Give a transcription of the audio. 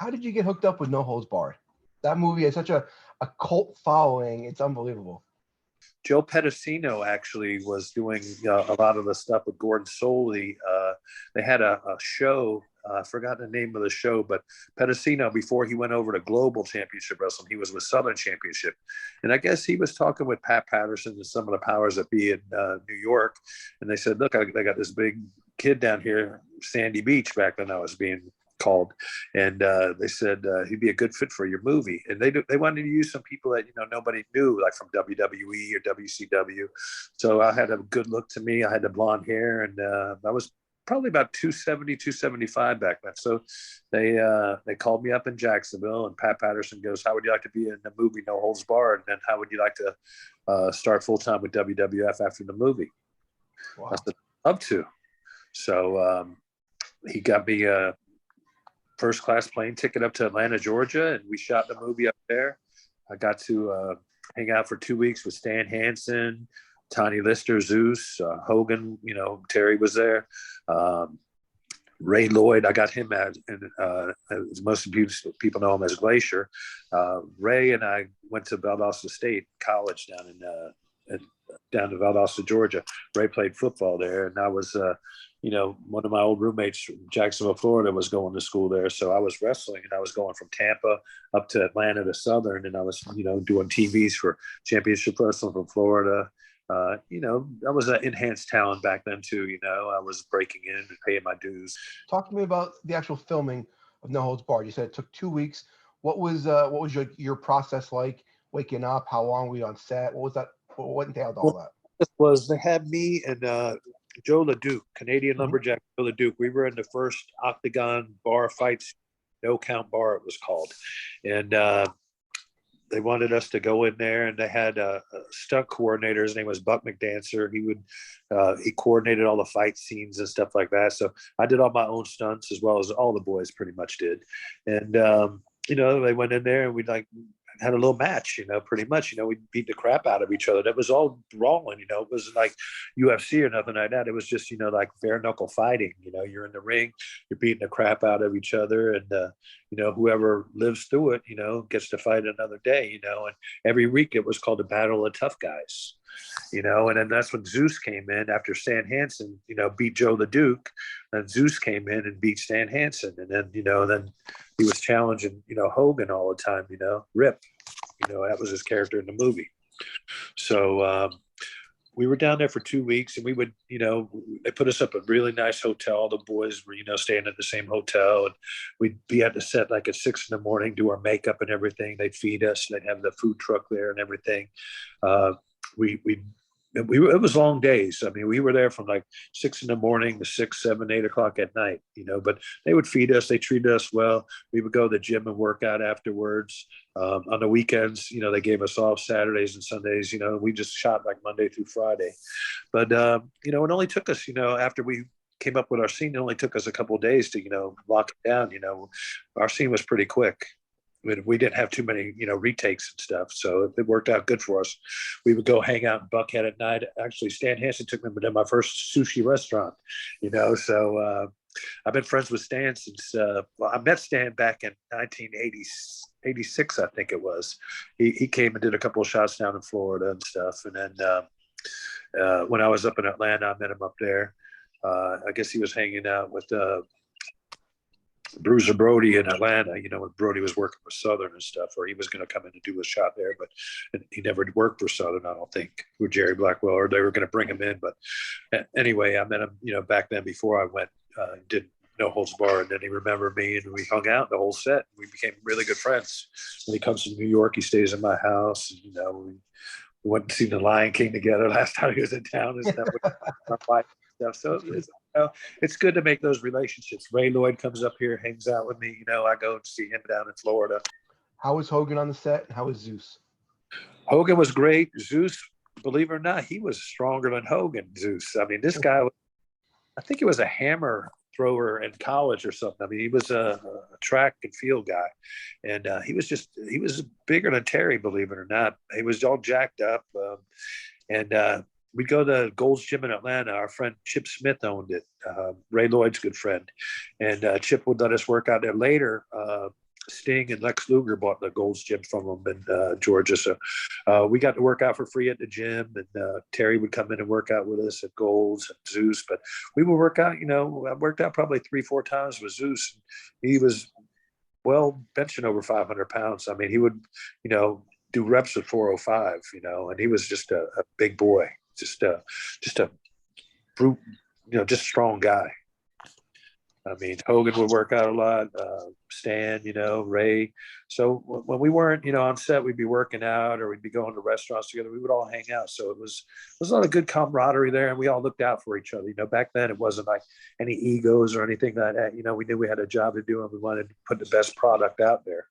how did you get hooked up with No Holds Barred? That movie has such a cult following. It's unbelievable. Joe Pedicino actually was doing a lot of the stuff with Gordon Soley. They had a show. I forgot the name of the show, but Pedicino, before he went over to Global Championship Wrestling, he was with Southern Championship. And I guess he was talking with Pat Patterson and some of the powers that be in New York. And they said, look, I got this big kid down here, Sandy Beach, back then I was being called, and they said he'd be a good fit for your movie. And they wanted to use some people that nobody knew, like from WWE or WCW. So I had a good look to me. I had the blonde hair, and I was probably about 270, 275 back then. So they called me up in Jacksonville, and Pat Patterson goes, "How would you like to be in the movie No Holds Barred? And then how would you like to start full time with WWF after the movie?" Wow. I said, "Up to." So he got me a first class plane ticket up to Atlanta, Georgia, and we shot the movie up there. I got to hang out for 2 weeks with Stan Hansen, Tony Lister, Zeus, Hogan. Terry was there. Ray Lloyd, I got him as most people know him as Glacier. Ray and I went to Valdosta State College down to Valdosta, Georgia. Ray played football there, and I was, one of my old roommates from Jacksonville, Florida, was going to school there. So I was wrestling, and I was going from Tampa up to Atlanta to Southern, and I was, doing TVs for Championship Wrestling from Florida. I was an enhanced talent back then too. I was breaking in and paying my dues. Talk to me about the actual filming of No Holds Barred. You said it took 2 weeks. What was your process like? Waking up? How long were you on set? What was that? What entailed all that? They had me and Joe LeDuc, Canadian lumberjack Joe LeDuc. We were in the first octagon bar fights, no count bar it was called, and they wanted us to go in there, and they had a stunt coordinator. His name was Buck McDancer. He coordinated all the fight scenes and stuff like that. So I did all my own stunts as well as all the boys pretty much did. And they went in there and we had a little match, pretty much, we beat the crap out of each other. That was all brawling, it wasn't like UFC or nothing like that. It was just, like bare knuckle fighting, you're in the ring, you're beating the crap out of each other. And, whoever lives through it, gets to fight another day, and every week it was called the Battle of Tough Guys, and then that's when Zeus came in after Stan Hansen, beat Joe LeDuc, and Zeus came in and beat Stan Hansen. And then, then he was challenging, Hogan all the time, Rip, that was his character in the movie. So we were down there for 2 weeks, and we would, they put us up at a really nice hotel. The boys were, staying at the same hotel, and we'd be at the set like at 6 a.m, do our makeup and everything. They'd feed us, they'd have the food truck there and everything. It was long days. I mean, we were there from like 6 a.m. to 6, 7, 8 o'clock at night, but they would feed us. They treated us well. We would go to the gym and work out afterwards. On the weekends, they gave us off Saturdays and Sundays, we just shot like Monday through Friday. But, it only took us, after we came up with our scene, it only took us a couple of days to, lock it down. Our scene was pretty quick. We didn't have too many, retakes and stuff. So it worked out good for us. We would go hang out in Buckhead at night. Actually, Stan Hansen took me to my first sushi restaurant, so I've been friends with Stan since, I met Stan back in 1986, I think it was. He came and did a couple of shots down in Florida and stuff. And then when I was up in Atlanta, I met him up there. I guess he was hanging out with Bruiser Brody in Atlanta, when Brody was working for Southern and stuff, or he was going to come in and do a shot there, but he never worked for Southern, I don't think, with Jerry Blackwell, or they were going to bring him in. But anyway, I met him, back then before I went, did No Holds Barred, and then he remembered me, and we hung out the whole set. We became really good friends. When he comes to New York, he stays in my house. We went and seen The Lion King together last time he was in town and stuff. With my wife and stuff. So it's good to make those relationships. Ray Lloyd comes up here, hangs out with me. I go and see him down in Florida. How was Hogan on the set, and how was Zeus? Hogan was great. Zeus, believe it or not, he was stronger than Hogan. Zeus. I mean, this guy, I think he was a hammer thrower in college or something. I mean, he was a track and field guy, and he was bigger than Terry, believe it or not. He was all jacked up, and we'd go to Gold's Gym in Atlanta. Our friend Chip Smith owned it, Ray Lloyd's good friend, and Chip would let us work out there later. Sting and Lex Luger bought the Gold's Gym from them in Georgia. So we got to work out for free at the gym, and Terry would come in and work out with us at Gold's and Zeus. But we would work out, I worked out probably 3-4 times with Zeus. He was, well, benching over 500 pounds. I mean, he would, do reps at 405, and he was just a big boy, just a brute, just a strong guy. I mean, Hogan would work out a lot, Stan, Ray. So when we weren't, on set, we'd be working out or we'd be going to restaurants together. We would all hang out. So it was a lot of good camaraderie there, and we all looked out for each other. Back then it wasn't like any egos or anything like that. We knew we had a job to do and we wanted to put the best product out there.